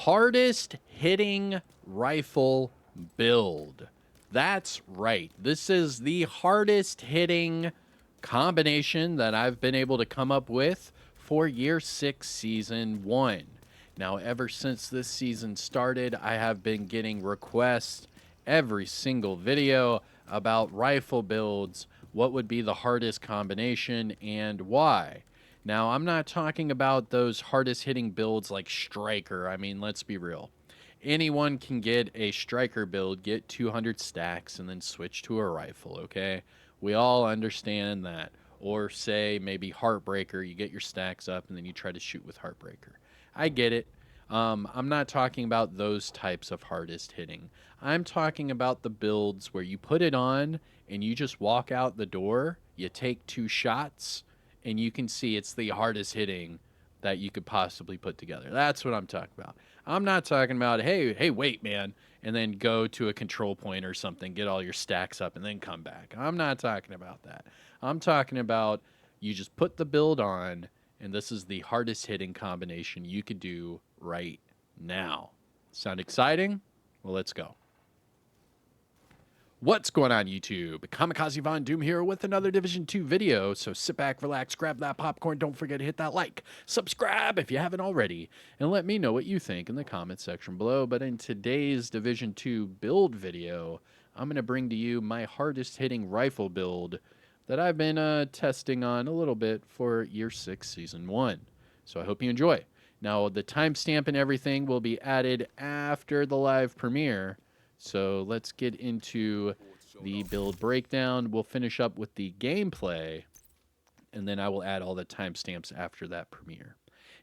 hardest hitting rifle build. That's right. This is the hardest hitting combination that I've been able to come up with for year 6 season 1. Now, ever since this season started, I have been getting requests every single video about rifle builds, what would be the hardest combination and why. Now, I'm not talking about those hardest hitting builds like Striker. I mean, let's be real. Anyone can get a Striker build, get 200 stacks, and then switch to a rifle, okay? We all understand that. Or say maybe Heartbreaker, you get your stacks up and then you try to shoot with Heartbreaker. I get it. I'm not talking about those types of hardest hitting. I'm talking about the builds where you put it on and you just walk out the door, you take 2 shots, and you can see it's the hardest hitting that you could possibly put together. That's what I'm talking about. I'm not talking about, hey, wait, man, and then go to a control point or something, get all your stacks up, and then come back. I'm not talking about that. I'm talking about you just put the build on, and this is the hardest hitting combination you could do right now. Sound exciting? Well, let's go. What's going on, YouTube? Kamikaze Von Doom here with another Division 2 video. So sit back, relax, grab that popcorn. Don't forget to hit that like, subscribe if you haven't already, and let me know what you think in the comment section below. But in today's Division 2 build video, I'm going to bring to you my hardest hitting rifle build that I've been testing on a little bit for Year 6 Season 1. So I hope you enjoy. Now, the timestamp and everything will be added after the live premiere. So let's get into the build breakdown. We'll finish up with the gameplay, and then I will add all the timestamps after that premiere.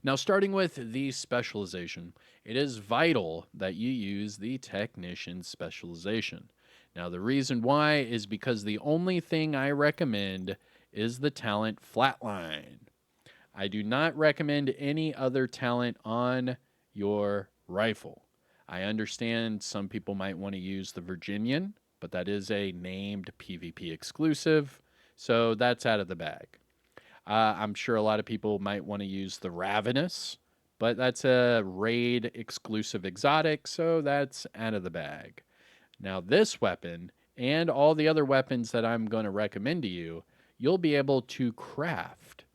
Now, starting with the specialization, it is vital that you use the technician specialization. Now, the reason why is because the only thing I recommend is the talent Flatline. I do not recommend any other talent on your rifle. I understand some people might want to use the Virginian, but that is a named PvP exclusive, so that's out of the bag. I'm sure a lot of people might want to use the Ravenous, but that's a raid exclusive exotic, so that's out of the bag. Now, this weapon and all the other weapons that I'm going to recommend to you, you'll be able to craft.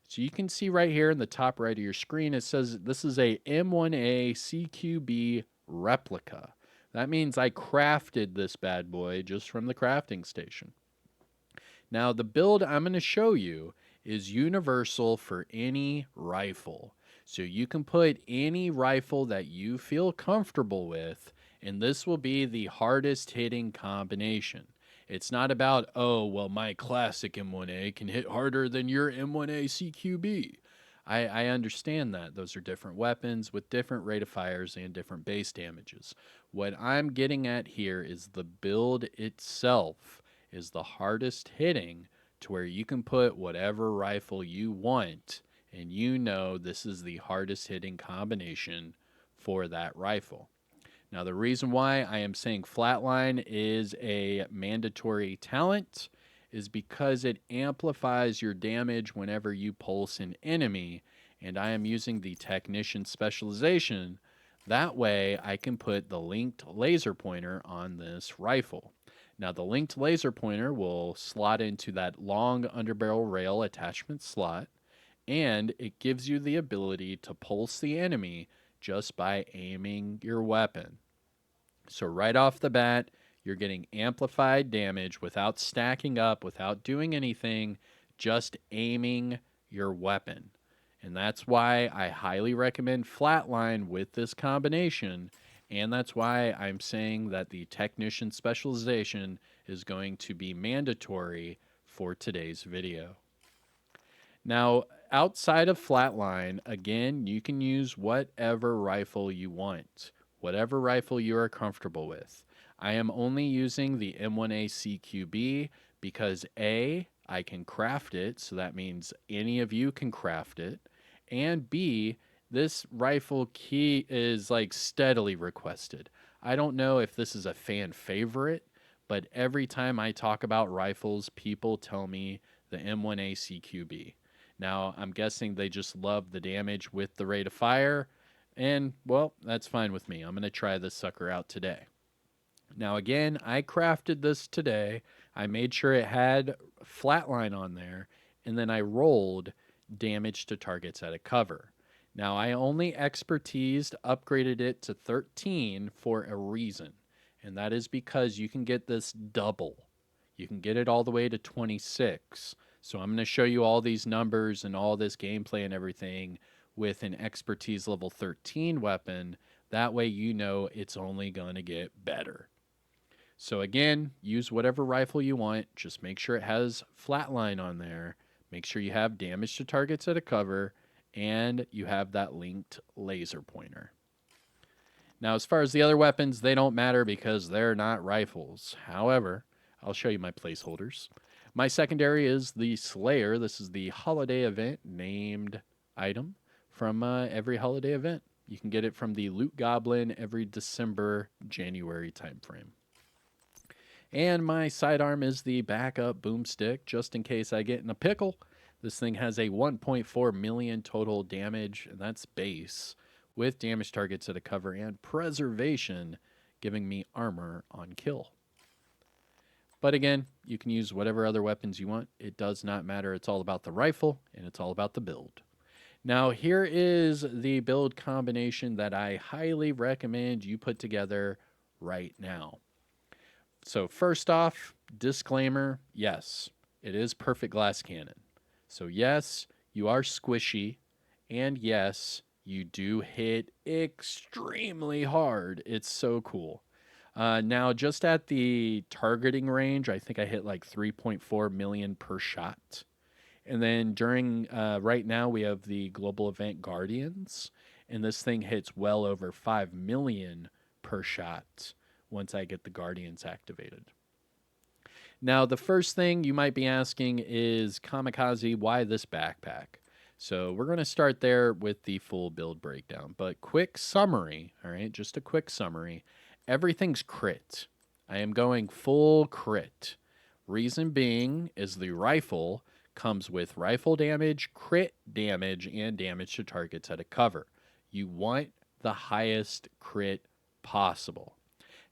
So you can see right here in the top right of your screen, it says this is a M1A CQB replica. That means I crafted this bad boy just from the crafting station. Now, the build I'm going to show you is universal for any rifle. So you can put any rifle that you feel comfortable with, and this will be the hardest hitting combination. It's not about, oh, well, my classic M1A can hit harder than your M1A CQB. I understand that. Those are different weapons with different rate of fires and different base damages. What I'm getting at here is the build itself is the hardest hitting to where you can put whatever rifle you want, and you know this is the hardest hitting combination for that rifle. Now, the reason why I am saying Flatline is a mandatory talent is because it amplifies your damage whenever you pulse an enemy, and I am using the Technician specialization. That way, I can put the linked laser pointer on this rifle. Now, the linked laser pointer will slot into that long underbarrel rail attachment slot, and it gives you the ability to pulse the enemy just by aiming your weapon. So right off the bat, you're getting amplified damage without stacking up, without doing anything, just aiming your weapon. And that's why I highly recommend Flatline with this combination, and that's why I'm saying that the Technician specialization is going to be mandatory for today's video. Now, outside of Flatline, again, you can use whatever rifle you want, whatever rifle you are comfortable with. I am only using the M1A CQB because A, I can craft it, so that means any of you can craft it, and B, this rifle key is like steadily requested. I don't know if this is a fan favorite, but every time I talk about rifles, people tell me the M1A CQB. Now, I'm guessing they just love the damage with the rate of fire. And, well, that's fine with me. I'm going to try this sucker out today. Now, again, I crafted this today. I made sure it had flatline on there, and then I rolled damage to targets at a cover. Now, I only expertised, upgraded it to 13 for a reason, and that is because you can get this double. You can get it all the way to 26. So I'm going to show you all these numbers and all this gameplay and everything with an expertise level 13 weapon. That way you know it's only going to get better. So again, use whatever rifle you want. Just make sure it has flatline on there. Make sure you have damage to targets at a cover, and you have that linked laser pointer. Now, as far as the other weapons, they don't matter because they're not rifles. However, I'll show you my placeholders. My secondary is the Slayer. This is the holiday event named item from every holiday event. You can get it from the Loot Goblin every December, January timeframe. And my sidearm is the backup boomstick, just in case I get in a pickle. This thing has a 1.4 million total damage, and that's base, with damage targets at a cover and preservation, giving me armor on kill. But again, you can use whatever other weapons you want. It does not matter. It's all about the rifle, and it's all about the build. Now, here is the build combination that I highly recommend you put together right now. So first off, disclaimer, yes, it is perfect glass cannon. So yes, you are squishy, and yes, you do hit extremely hard. It's so cool. Now, just at the targeting range, I think I hit like 3.4 million per shot. And then during, right now, we have the global event Guardians, and this thing hits well over 5 million per shot once I get the Guardians activated. Now, the first thing you might be asking is, Kamikaze, why this backpack? So we're going to start there with the full build breakdown. But quick summary, all right, just a quick summary. Everything's crit. I am going full crit. Reason being is the rifle comes with rifle damage, crit damage, and damage to targets at a cover. You want the highest crit possible.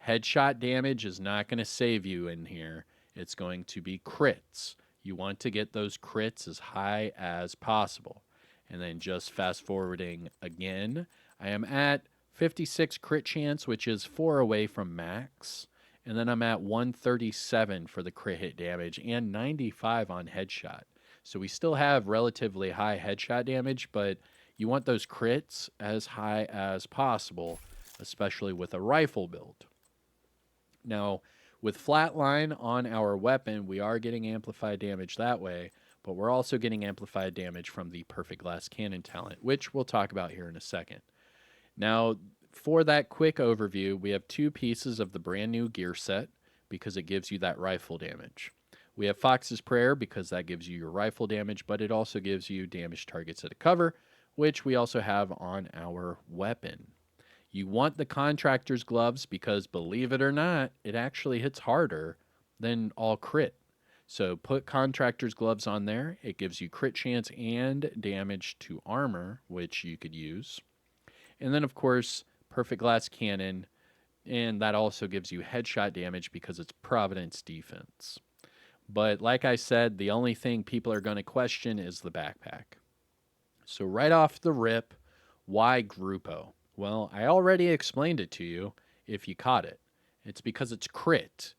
Headshot damage is not going to save you in here. It's going to be crits. You want to get those crits as high as possible. And then just fast forwarding again, I am at 56 crit chance, which is 4 away from max. And then I'm at 137 for the crit hit damage and 95 on headshot. So we still have relatively high headshot damage, but you want those crits as high as possible, especially with a rifle build. Now, with flatline on our weapon, we are getting amplified damage that way, but we're also getting amplified damage from the perfect glass cannon talent, which we'll talk about here in a second. Now, for that quick overview, we have 2 pieces of the brand new gear set because it gives you that rifle damage. We have Fox's Prayer because that gives you your rifle damage, but it also gives you damage targets at a cover, which we also have on our weapon. You want the Contractor's Gloves because, believe it or not, it actually hits harder than all crit. So put Contractor's Gloves on there. It gives you crit chance and damage to armor, which you could use. And then, of course, Perfect Glass Cannon, and that also gives you headshot damage because it's Providence defense. But like I said, the only thing people are going to question is the backpack. So right off the rip, why Grupo? Well, I already explained it to you if you caught it. It's because it's crit.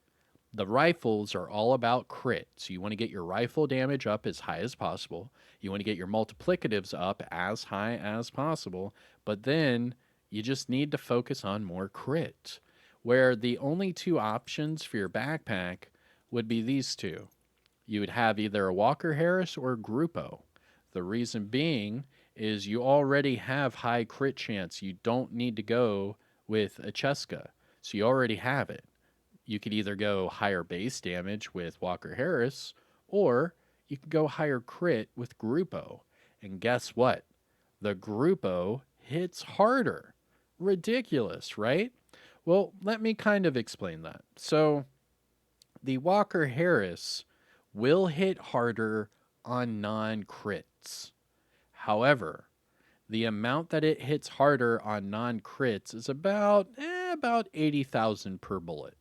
The rifles are all about crit. So you want to get your rifle damage up as high as possible. You want to get your multiplicatives up as high as possible. But then you just need to focus on more crit. Where the only 2 options for your backpack would be these 2. You would have either a Walker Harris or a Grupo. The reason being is you already have high crit chance. You don't need to go with a Cheska. So you already have it. You could either go higher base damage with Walker Harris, or you could go higher crit with Grupo. And guess what? The Grupo hits harder. Ridiculous, right? Well, let me kind of explain that. So the Walker Harris will hit harder on non-crits. However, the amount that it hits harder on non-crits is about 80,000 per bullet.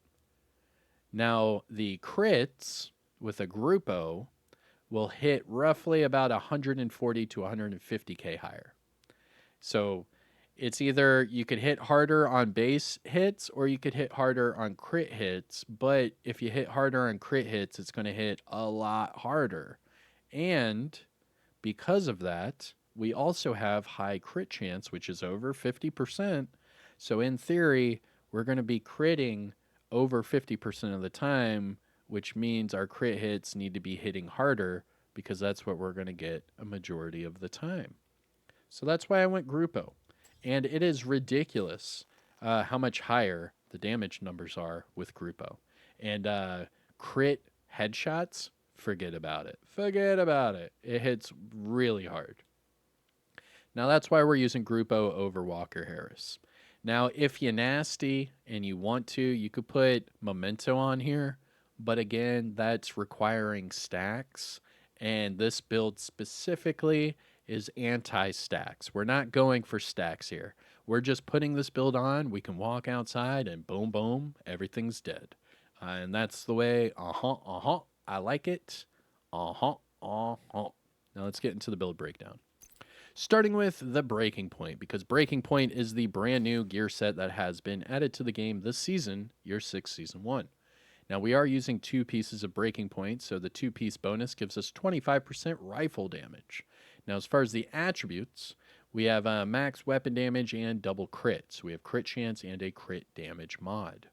Now, the crits with a Grupo will hit roughly about 140 to 150k higher. So it's either you could hit harder on base hits or you could hit harder on crit hits. But if you hit harder on crit hits, it's going to hit a lot harder. And because of that, we also have high crit chance, which is over 50%. So in theory, we're going to be critting over 50% of the time, which means our crit hits need to be hitting harder because that's what we're going to get a majority of the time. So that's why I went Grupo. And it is ridiculous how much higher the damage numbers are with Grupo. And crit headshots, forget about it. Forget about it. It hits really hard. Now that's why we're using Grupo over Walker Harris. Now, if you're nasty and you want to, you could put Memento on here. But again, that's requiring stacks. And this build specifically is anti-stacks. We're not going for stacks here. We're just putting this build on. We can walk outside and boom, boom, everything's dead. And that's the way, I like it. Now let's get into the build breakdown. Starting with the Breaking Point, because Breaking Point is the brand new gear set that has been added to the game this season, Year 6, Season 1. Now, we are using 2 pieces of Breaking Point, so the 2-piece bonus gives us 25% rifle damage. Now, as far as the attributes, we have max weapon damage and double crits. We have crit chance and a crit damage mod.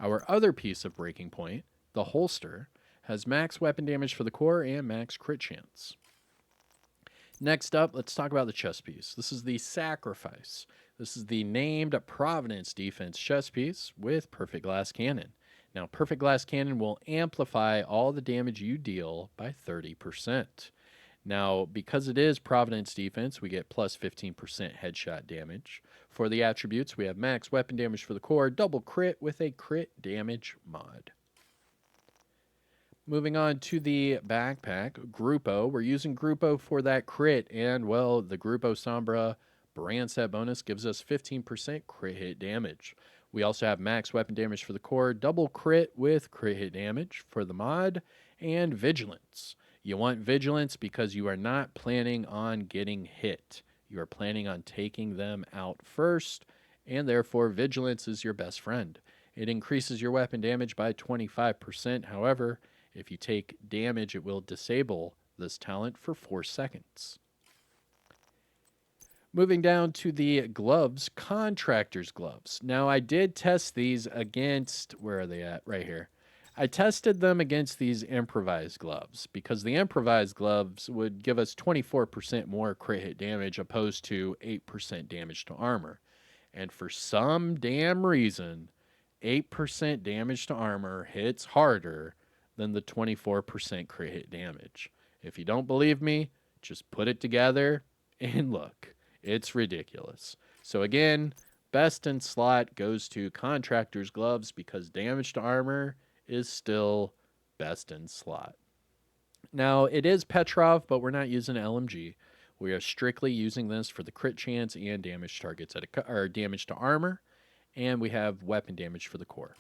Our other piece of Breaking Point, the holster, has max weapon damage for the core and max crit chance. Next up, let's talk about the chest piece. This is the Sacrifice. This is the named Providence Defense chest piece with Perfect Glass Cannon. Now, Perfect Glass Cannon will amplify all the damage you deal by 30%. Now, because it is Providence Defense, we get plus 15% headshot damage. For the attributes, we have max weapon damage for the core, double crit with a crit damage mod. Moving on to the backpack, Grupo. We're using Grupo for that crit, and, well, the Grupo Sombra brand set bonus gives us 15% crit hit damage. We also have max weapon damage for the core, double crit with crit hit damage for the mod, and Vigilance. You want Vigilance because you are not planning on getting hit. You are planning on taking them out first, and therefore Vigilance is your best friend. It increases your weapon damage by 25%. However, if you take damage, it will disable this talent for 4 seconds. Moving down to the gloves, Contractor's Gloves. Now, I did test these against, where are they at? Right here. I tested them against these improvised gloves because the improvised gloves would give us 24% more crit hit damage opposed to 8% damage to armor. And for some damn reason, 8% damage to armor hits harder than the 24% crit hit damage. If you don't believe me, just put it together and look. It's ridiculous. So again, best in slot goes to Contractor's Gloves because damage to armor is still best in slot. Now, it is Petrov, but we're not using an LMG. We are strictly using this for the crit chance and damage targets or damage to armor, and we have weapon damage for the core.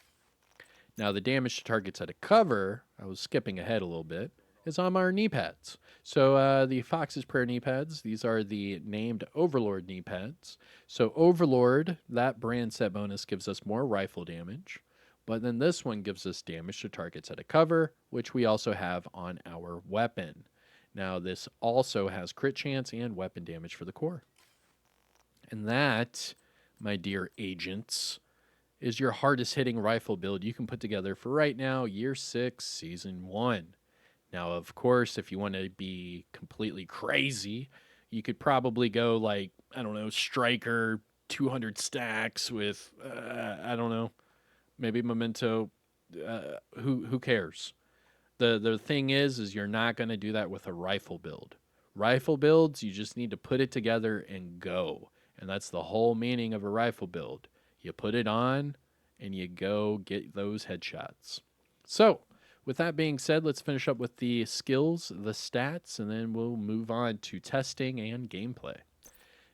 Now, the damage to targets at a cover, I was skipping ahead a little bit, is on our knee pads. So the Fox's Prayer knee pads, these are the named Overlord knee pads. So Overlord, that brand set bonus gives us more rifle damage, but then this one gives us damage to targets at a cover, which we also have on our weapon. Now, this also has crit chance and weapon damage for the core. And that, my dear agents, is your hardest hitting rifle build you can put together for right now, Year 6, Season 1. Now, of course, if you want to be completely crazy, you could probably go like, I don't know, Striker, 200 stacks with, I don't know, maybe Memento. Who cares? The thing is you're not going to do that with a rifle build. Rifle builds, you just need to put it together and go. And that's the whole meaning of a rifle build. You put it on and you go get those headshots. So, with that being said, let's finish up with the skills, the stats, and then we'll move on to testing and gameplay.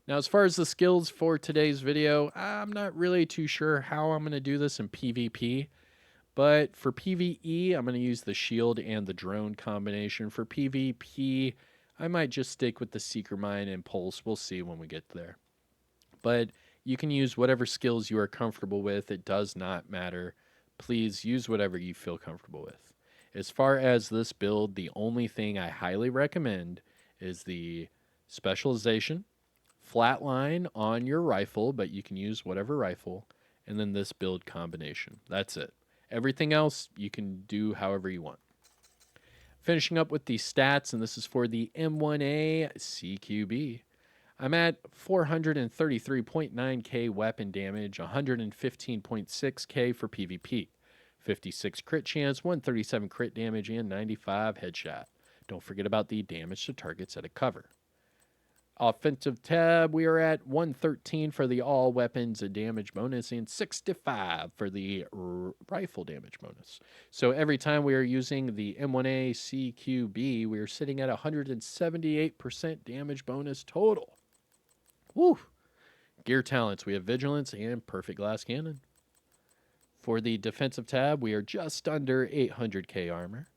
Now, as far as the skills for today's video, I'm not really too sure how I'm going to do this in PvP. But for PvE, I'm going to use the shield and the drone combination. For PvP, I might just stick with the Seeker Mine and Pulse. We'll see when we get there. But you can use whatever skills you are comfortable with. It does not matter. Please use whatever you feel comfortable with. As far as this build, the only thing I highly recommend is the specialization, flatline on your rifle, but you can use whatever rifle, and then this build combination. That's it. Everything else, you can do however you want. Finishing up with the stats, and this is for the M1A CQB. I'm at 433.9k weapon damage, 115.6k for PvP, 56 crit chance, 137 crit damage, and 95 headshot. Don't forget about the damage to targets at a cover. Offensive tab, we are at 113 for the all weapons damage bonus and 65 for the rifle damage bonus. So every time we are using the M1A CQB, we are sitting at 178% damage bonus total. Woo! Gear talents, we have Vigilance and Perfect Glass Cannon. For the defensive tab, we are just under 800k armor.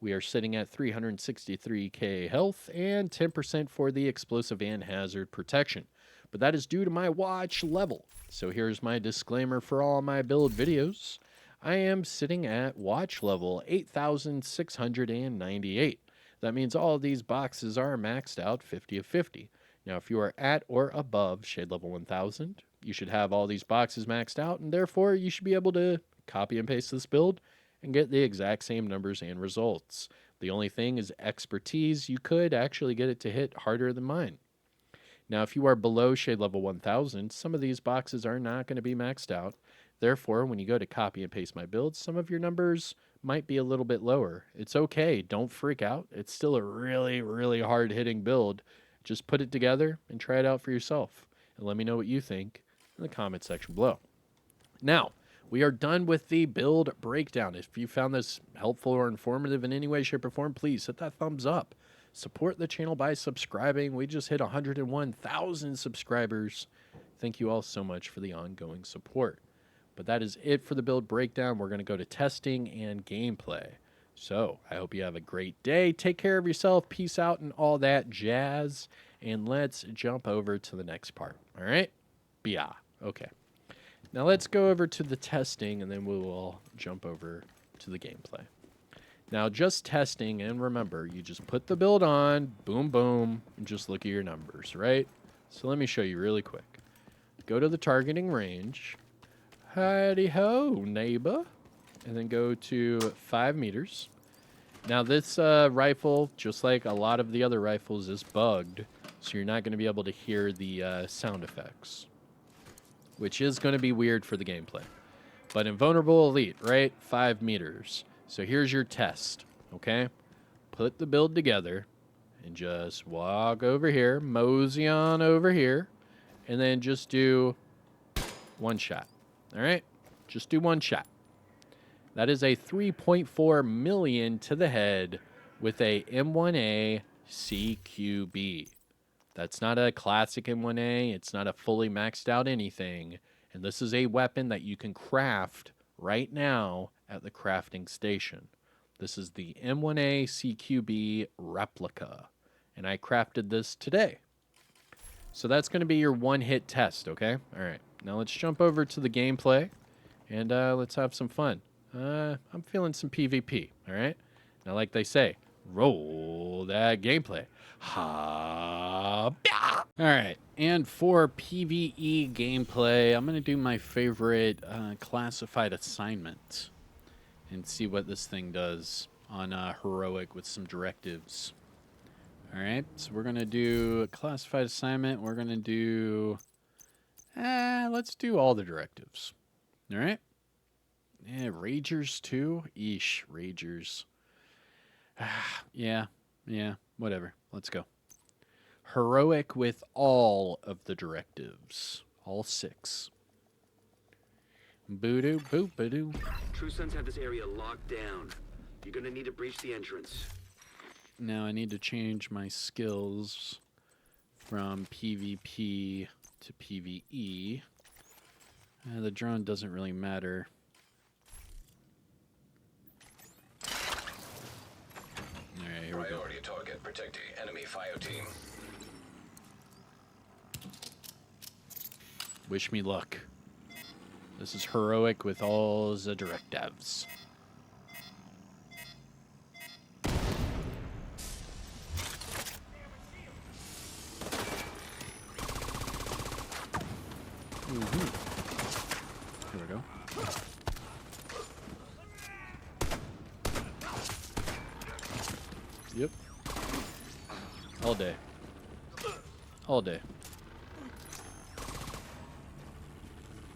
We are sitting at 363k health and 10% for the explosive and hazard protection. But that is due to my watch level. So here's my disclaimer for all my build videos. I am sitting at watch level 8,698. That means all of these boxes are maxed out 50 of 50. Now, if you are at or above shade level 1000, you should have all these boxes maxed out, and therefore you should be able to copy and paste this build and get the exact same numbers and results. The only thing is expertise. You could actually get it to hit harder than mine. Now, if you are below shade level 1000, some of these boxes are not going to be maxed out. Therefore, when you go to copy and paste my build, some of your numbers might be a little bit lower. It's okay. Don't freak out. It's still a really, really hard-hitting build. Just put it together and try it out for yourself. And let me know what you think in the comment section below. Now, we are done with the build breakdown. If you found this helpful or informative in any way, shape, or form, please hit that thumbs up. Support the channel by subscribing. We just hit 101,000 subscribers. Thank you all so much for the ongoing support. But that is it for the build breakdown. We're going to go to testing and gameplay. So I hope you have a great day. Take care of yourself. Peace out and all that jazz. And let's jump over to the next part. All right? Yeah. Okay. Now let's go over to the testing, and then we will jump over to the gameplay. Now, just testing, and remember, you just put the build on, boom, boom, and just look at your numbers, right? So let me show you really quick. Go to the targeting range. Howdy-ho, neighbor. And then go to 5 meters. Now, this rifle, just like a lot of the other rifles, is bugged, so you're not going to be able to hear the sound effects, which is going to be weird for the gameplay. But in Vulnerable Elite, right, 5 meters. So here's your test, okay? Put the build together and just walk over here, mosey on over here, and then just do one shot, all right? Just do one shot. That is a 3.4 million to the head with a M1A CQB. That's not a classic M1A. It's not a fully maxed out anything. And this is a weapon that you can craft right now at the crafting station. This is the M1A CQB replica. And I crafted this today. So that's going to be your one-hit test, okay? All right. Now let's jump over to the gameplay. And let's have some fun. I'm feeling some PvP, all right? Now, like they say, roll that gameplay. All right, and for PvE gameplay, I'm going to do my favorite classified assignment and see what this thing does on Heroic with some directives. All right, so we're going to do a classified assignment. We're going to do, let's do all the directives. All right. Yeah, Ragers too? Eesh, Ragers. Yeah, whatever. Let's go. Heroic with all of the directives. All 6. Boo-doo, boop-a-doo. True Sons have this area locked down. You're gonna need to breach the entrance. Now I need to change my skills from PvP to PvE. The drone doesn't really matter. Alright, here we go. Priority target protecting enemy fire team. Wish me luck. This is heroic with all the directives. Here we go. Yep. All day. All day.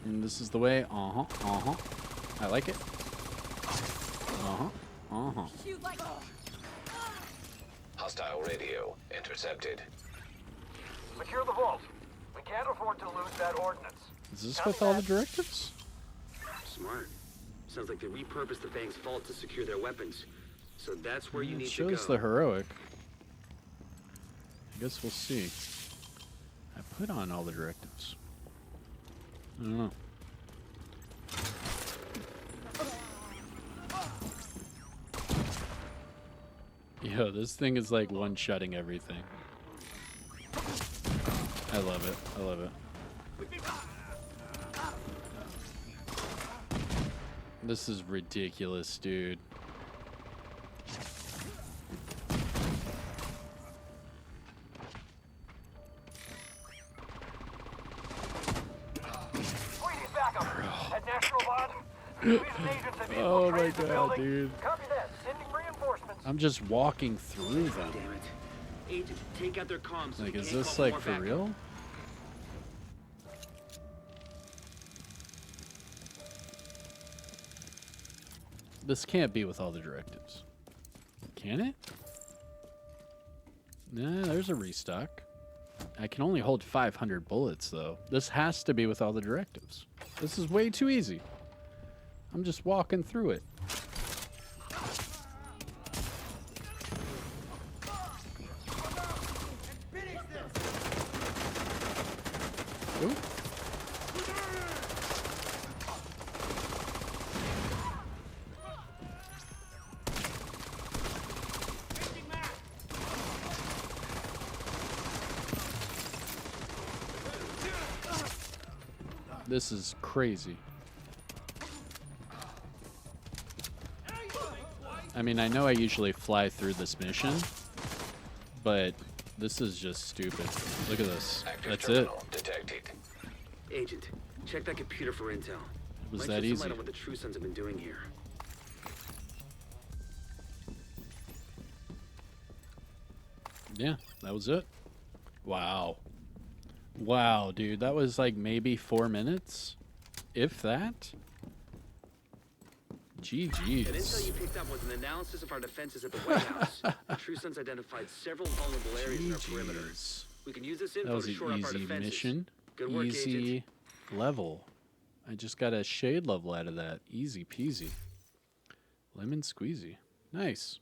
And this is the way. I like it. Hostile radio intercepted. Secure the vault. We can't afford to lose that ordnance. Is this with all the directives? Smart. Sounds like they repurposed the Fang's vault to secure their weapons. So that's where you It need to go. shows the heroic. I guess we'll see. I put on all the directives. I don't know. Yo, this thing is like one-shotting everything. I love it. I love it. This is ridiculous, dude. Oh my god, dude. I'm just walking through them. Damn it. Agent, take out their comms. Like, We is can't this call like more for backup. real? This can't be with all the directives. Can it? Nah, there's a restock. I can only hold 500 bullets, though. This has to be with all the directives. This is way too easy. I'm just walking through it. Ooh. This is crazy. I mean, I know I usually fly through this mission, but this is just stupid. Look at this. Active That's it. terminal detected. Agent, check that computer for intel. It was Might that shed some easy. light on what the True Sons have been doing here. Yeah, that was it. Wow. Wow, dude. That was like maybe 4 minutes, if that. That intel GG's. you picked up was an analysis of our defenses at the White House. The True Sons identified several vulnerable areas in our perimeter. GG's. We can use this That info was to an shore up our easy defenses. mission. Good work, Easy Agent. level. I just got a shade level out of that. Easy peasy. Lemon squeezy. Nice.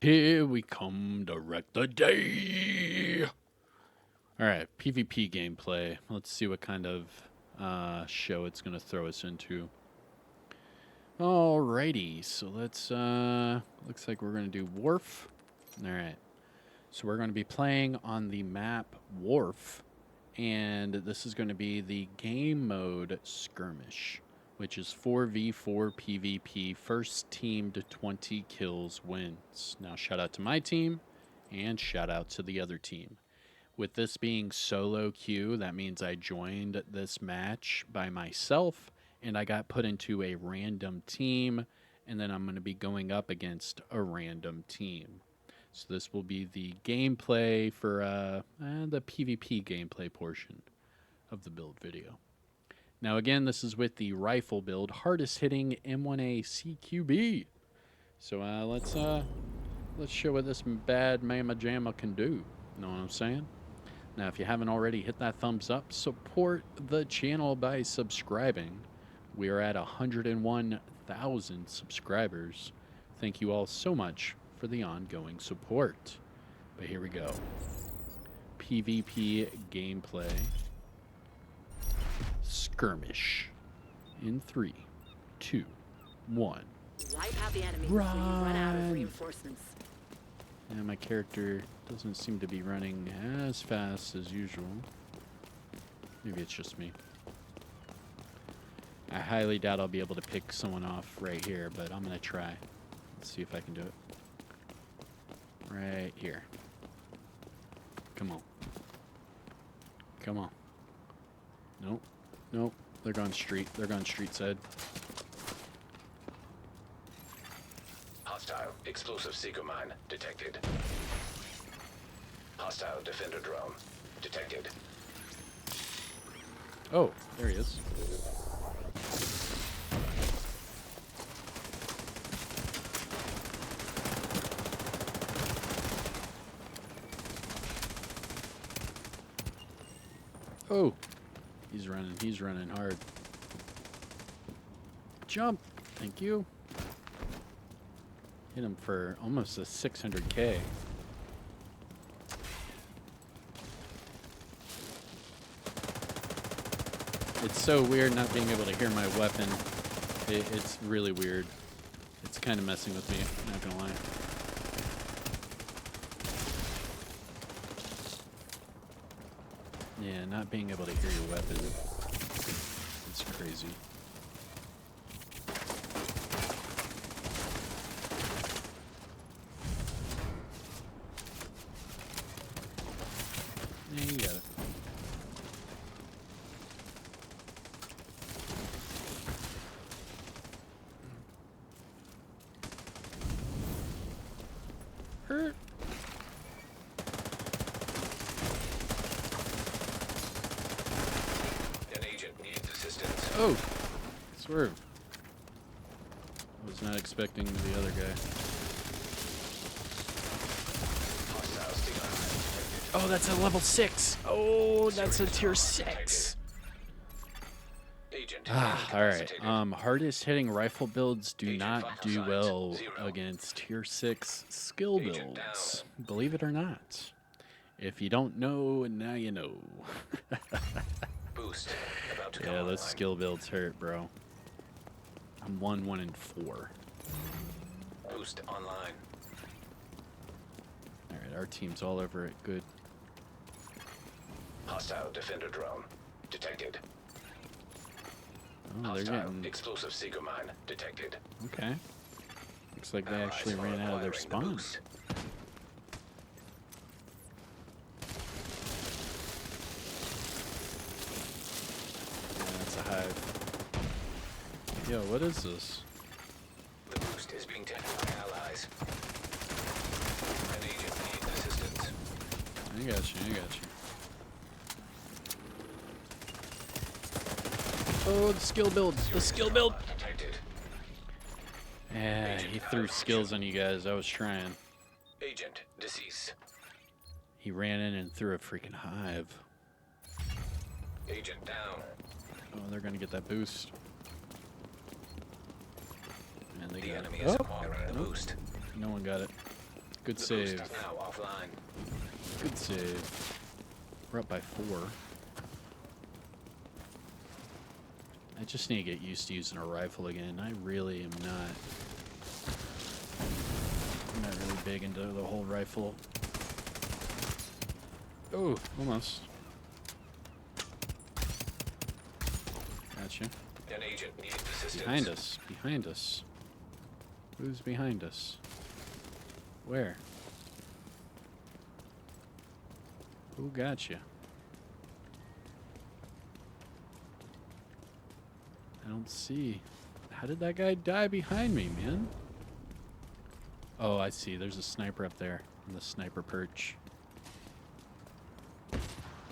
Here we come to wreck the day. All right, PvP gameplay. Let's see what kind of show it's going to throw us into. Alrighty, so let's, looks like we're going to do Wharf. All right, so we're going to be playing on the map Wharf, and this is going to be the game mode Skirmish, which is 4v4 PvP. First team to 20 kills wins. Now, shout out to my team, and shout out to the other team. With this being solo queue, that means I joined this match by myself, and I got put into a random team, and then I'm going to be going up against a random team. So this will be the gameplay for the PvP gameplay portion of the build video. Now again, this is with the rifle build, hardest hitting M1A CQB. So let's show what this bad mama jamma can do. Know what I'm saying? Now, if you haven't already, hit that thumbs up. Support the channel by subscribing. We are at 101,000 subscribers. Thank you all so much for the ongoing support. But here we go. PvP gameplay. Skirmish. In 3, 2, 1. Wipe out the enemy before you run out Run. of reinforcements. And my character doesn't seem to be running as fast as usual. Maybe it's just me. I highly doubt I'll be able to pick someone off right here, but I'm going to try. Let's see if I can do it. Right here. Come on. Come on. Nope. Nope. They're going street. They're going street side. Hostile explosive seeker mine detected. Hostile defender drone detected. Oh, there he is. Oh, he's running hard. Jump, thank you. Hit him for almost a 600k. It's so weird not being able to hear my weapon. It's really weird. It's kind of messing with me, not gonna lie. Yeah, not being able to hear your weapon. It's crazy. Yeah, you got it. Hurt. An agent needs assistance. Oh, swerve. I was not expecting the other guy. Hostile stinger hive detected. Oh, that's a level 6. Oh, that's a tier 6. Agent Ah, all right. incapacitated. Hardest hitting rifle builds do Agent not vital do signs, well 0. against tier 6 skill Agent builds. Believe it or not. If you don't know, now you know. Boost about to come Yeah, those online. skill builds hurt, bro. I'm 1, 1, and 4. Boost online. All right, our team's all over it. Good. Hostile defender drone detected. Oh, they're Hostile getting... explosive seeker mine detected. Okay. Looks like they Allies actually are ran out of their acquiring the spawn. boost. Yeah, that's a hive. Yo, what is this? The boost is being taken by allies. An agent needs assistance. I got you, I got you. Oh, the skill build, the skill build. Detected. Yeah, he threw skills on you guys. I was trying. Agent deceased. He ran in and threw a freaking hive. Agent down. Oh, they're gonna get that boost. And they The got enemy it. is Oh, acquiring the nope. boost. No one got it. Good The save. boost is now offline. Good save. We're up by 4. I just need to get used to using a rifle again. I really am not. I'm not really big into the whole rifle. Oh, almost. Gotcha. An agent needs assistance. Behind us. Behind us. Who's behind us? Where? Who got you? I don't see. How did that guy die behind me, man? Oh, I see. There's a sniper up there on the sniper perch.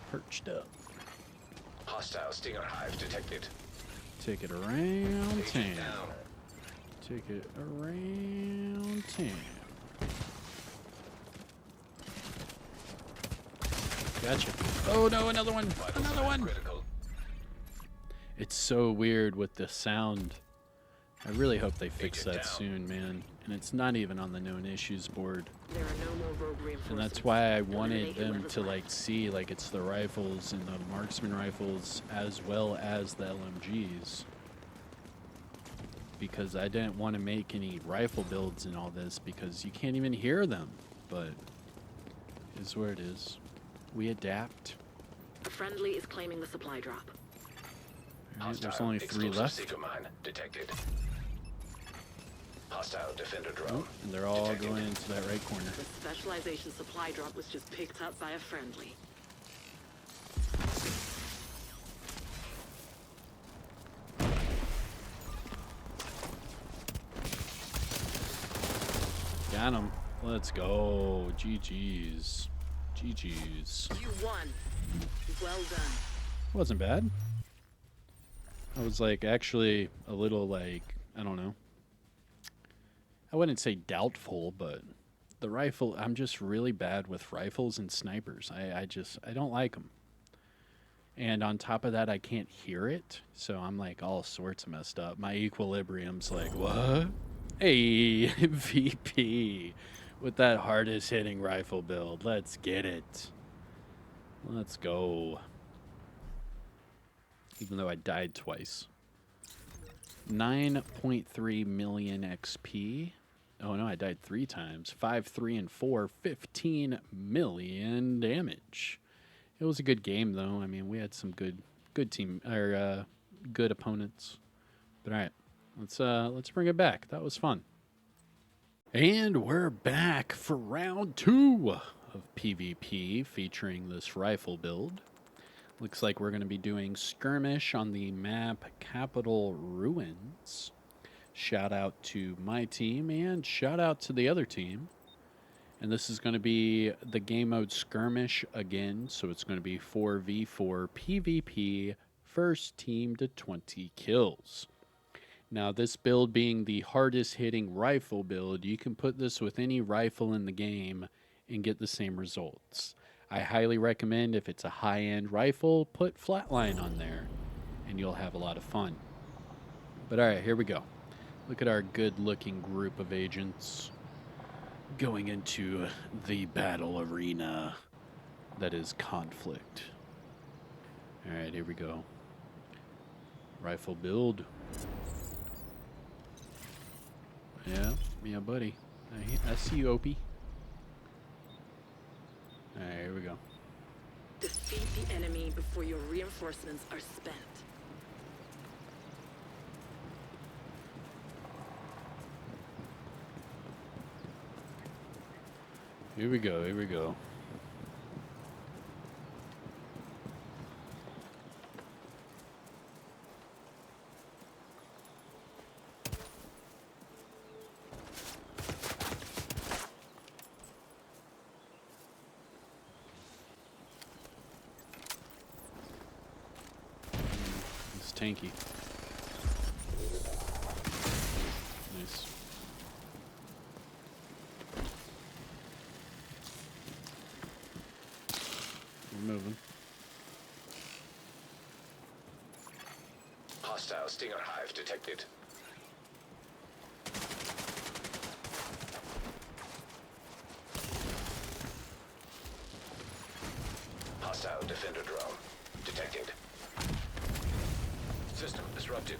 Perched up. Hostile stinger hive detected. Take it around Agent town. down. Take it around town. Gotcha. Oh no, another one. Vital Another sign one. critical. It's so weird with the sound I really hope they fix Agent that down. soon, man. And it's not even on the known issues board. There are no more rogue reinforcements. And that's why I wanted Eliminate them whoever's to left. like see like it's the rifles and the marksman rifles as well as the LMGs. Because I didn't want to make any rifle builds and all this because you can't even hear them. But it is where it is. We adapt. A friendly is claiming the supply drop. All right, there's Hostile only 3 explosive left. seeker mine detected. Hostile defender drone. Oh, and they're all detected. going into that right corner. The specialization supply drop was just picked up by a friendly. Got him. Let's go. GG's. GG's. You won. Well done. Wasn't bad. I was like actually a little like, I don't know. I wouldn't say doubtful, but the rifle, I'm just really bad with rifles and snipers. I don't like them. And on top of that, I can't hear it. So I'm like all sorts of messed up. My equilibrium's like, what? Hey, VP with that hardest hitting rifle build. Let's get it. Let's go. Even though I died twice. 9.3 million XP. Oh no, I died 3 times. 5, 3, and 4. 15 million damage. It was a good game though. I mean, we had some good team or good opponents. But all right, let's bring it back. That was fun. And we're back for round 2 of PvP featuring this rifle build. Looks like we're going to be doing skirmish on the map Capital Ruins. Shout out to my team and shout out to the other team. And this is going to be the game mode skirmish again. So it's going to be 4v4 PvP, first team to 20 kills. Now this build being the hardest hitting rifle build, you can put this with any rifle in the game and get the same results. I highly recommend if it's a high-end rifle, put Flatline on there, and you'll have a lot of fun. But alright, here we go. Look at our good-looking group of agents going into the battle arena that is conflict. Alright, here we go. Rifle build. Yeah, buddy. I see you, Opie. Alright, here we go. Defeat the enemy before your reinforcements are spent. Here we go, here we go. It's tanky. Nice. We're moving. Hostile stinger hive detected. Hostile defender drone detected. System disrupted.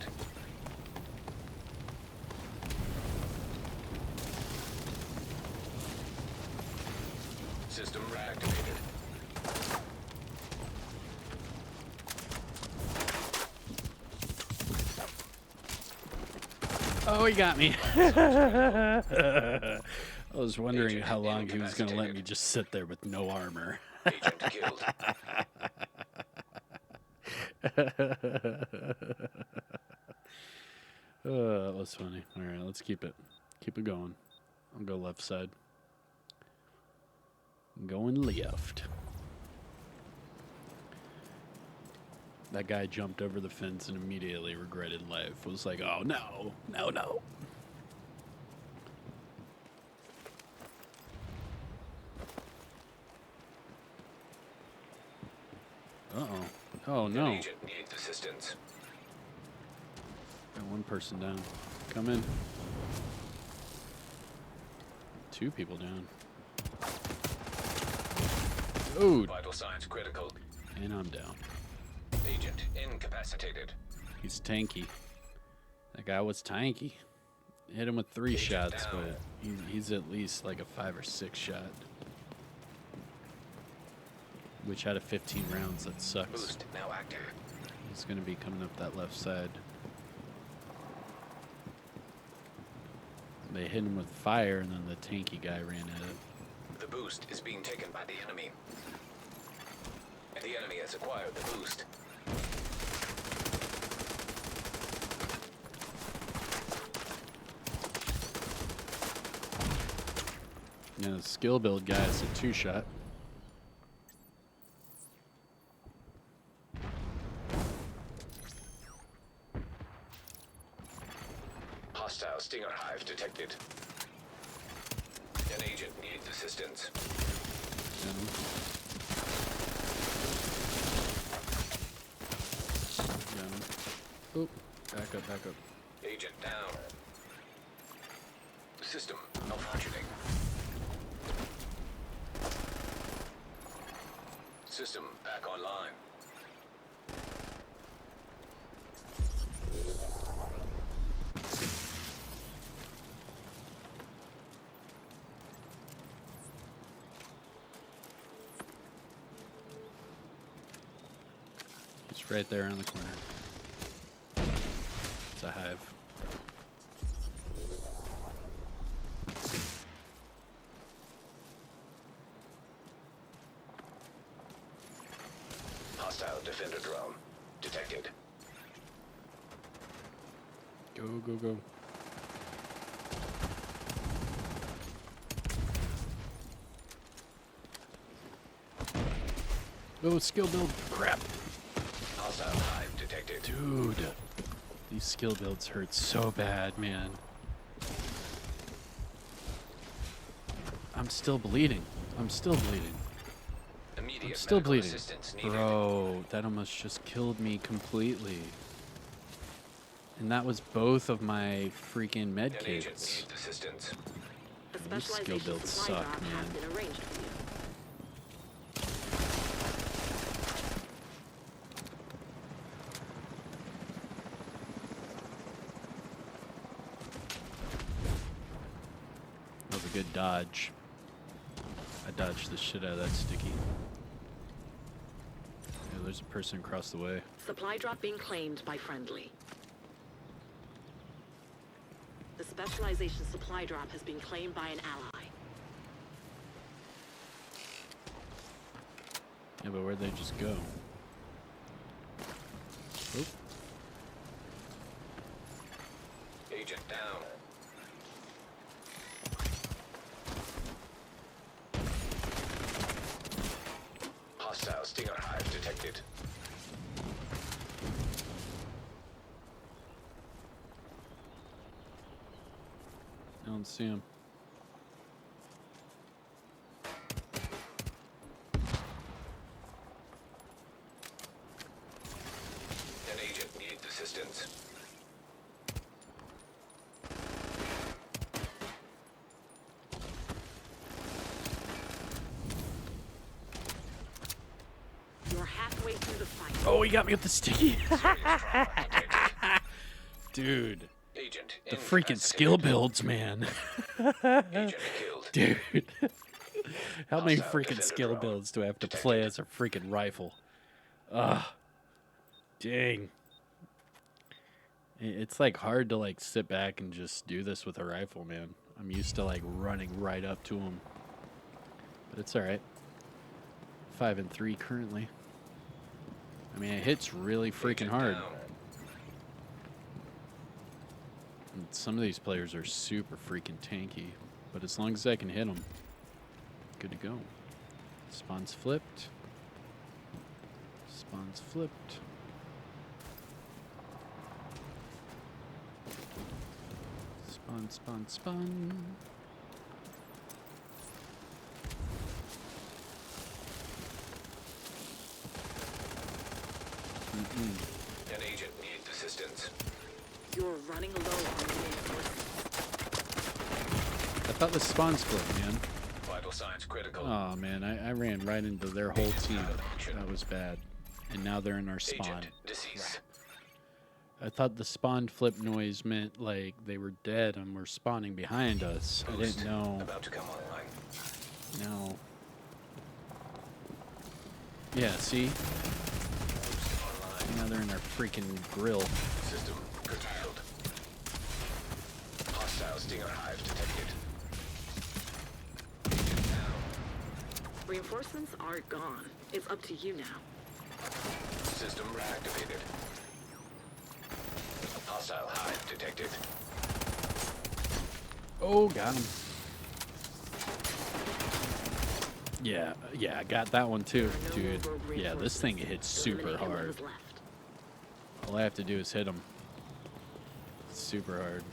System reactivated. Oh, he got me. I was wondering Agent how long he was going to let me incapacitated. just sit there with no armor. Agent killed. That was funny. All right, let's keep it going. I'll go left side. I'm going left. That guy jumped over the fence and immediately regretted life. Was like, oh no, no, no. Uh-oh. Oh An no. agent needs assistance. One person down. Come in. 2 people down. Oh, Vital signs critical. and I'm down. Agent incapacitated. He's tanky. That guy was tanky. Hit him with 3 Agent shots, down. but he's at least like a 5 or 6 shot. Which out of 15 rounds, that sucks. Boost now active. He's gonna be coming up that left side. They hit him with fire, and then the tanky guy ran at it. The boost is being taken by the enemy. And the enemy has acquired the boost. Yeah, the skill build guy is a 2-shot. Hostile Stinger Hive detected. An agent needs assistance. Oop, back up, back up. Agent down. System malfunctioning. System back online. It's right there on the corner. It's a hive. Hostile defender drone detected. Go, go, go. Oh, skill build. Crap. Hostile hive detected. Dude. These skill builds hurt so bad, man. I'm still bleeding. I'm still bleeding. Immediate I'm still medical bleeding. assistance needed. Bro, that almost just killed me completely. And that was both of my freaking med An agent kits. needs assistance. The These skill specialization builds supply suck, drop has man. been arranged for you. That was a good dodge. I dodged the shit out of that sticky. Yeah, there's a person across the way. Supply drop being claimed by friendly. The specialization supply drop has been claimed by an ally. Yeah, but where'd they just go? Oop. Agent down. Hostile Stinger Hive detected. I don't see him. An agent needs assistance. You're halfway through the fight. Oh, he got me with the sticky. Serious trauma detected. Dude, Agent the freaking skill incapacitated. builds, man. Agent killed. Dude. How many Hostile freaking defender skill drone builds do I have to detected. play as a freaking rifle? Ugh. Dang. It's like hard to like sit back and just do this with a rifle, man. I'm used to like running right up to them. But it's alright. 5 and 3 currently. I mean, it hits really freaking Agent hard. down. And some of these players are super freaking tanky. But as long as I can hit them, good to go. Spawn's flipped. Spawn's flipped. Spawn, spawn, spawn. An agent needs assistance. You're running low on reinforcements. I thought the spawn split, man. Vital signs critical. Oh, man, I ran right into their whole team. That was bad. And now they're in our spawn. Agent deceased. I thought the spawn flip noise meant like they were dead and were spawning behind us. I didn't know. About to come online. No. Yeah, see? Boost online. Now they're in our freaking grill. System curtailed. Hostile Stinger hive detected. Agent down. Reinforcements are gone. It's up to you now. System reactivated. Hostile hive detected. Oh, got him. Yeah, I got that one too, There are no dude. more rogue Yeah, this thing hits super Eliminate what hard. is left. All I have to do is hit him. Super hard.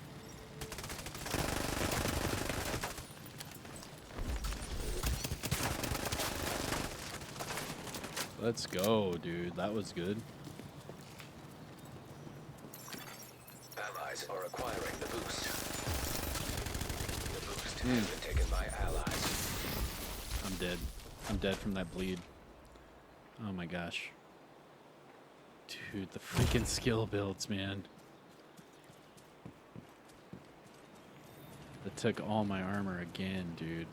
Let's go, dude. That was good. Allies are acquiring the boost. The boost has been taken by allies. I'm dead. I'm dead from that bleed. Oh my gosh. Dude, the freaking skill builds, man. That took all my armor again, dude.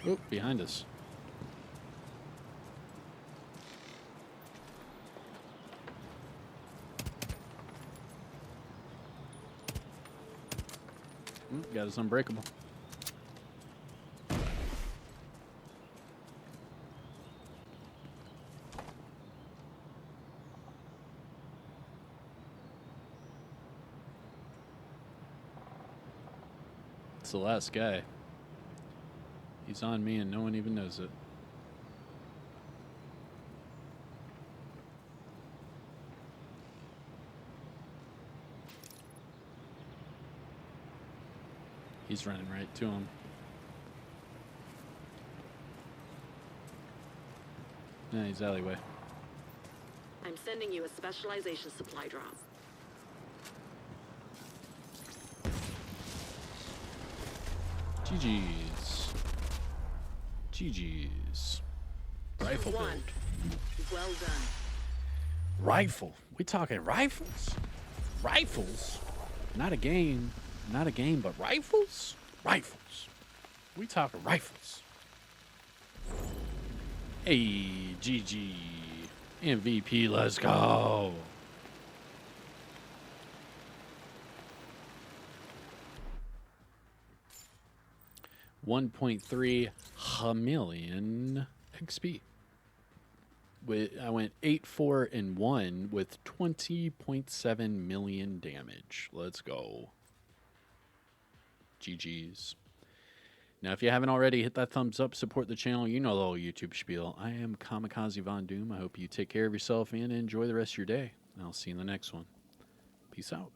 Oh, behind us. Got us unbreakable. It's the last guy. He's on me and no one even knows it. He's running right to him. Nah, he's alleyway. I'm sending you a specialization supply drop. GG's. GG's. Rifle build. One. Well done. Rifle. We talking rifles? Rifles? Not a game. Not a game, but rifles? Rifles. We talking rifles. Hey, GG. MVP, let's go. $1.3 million XP. I went 8-4-1 with 20.7 million damage. Let's go. GG's. Now, if you haven't already, hit that thumbs up, support the channel. You know the whole YouTube spiel. I am Kamikaze Von Doom. I hope you take care of yourself and enjoy the rest of your day. I'll see you in the next one. Peace out.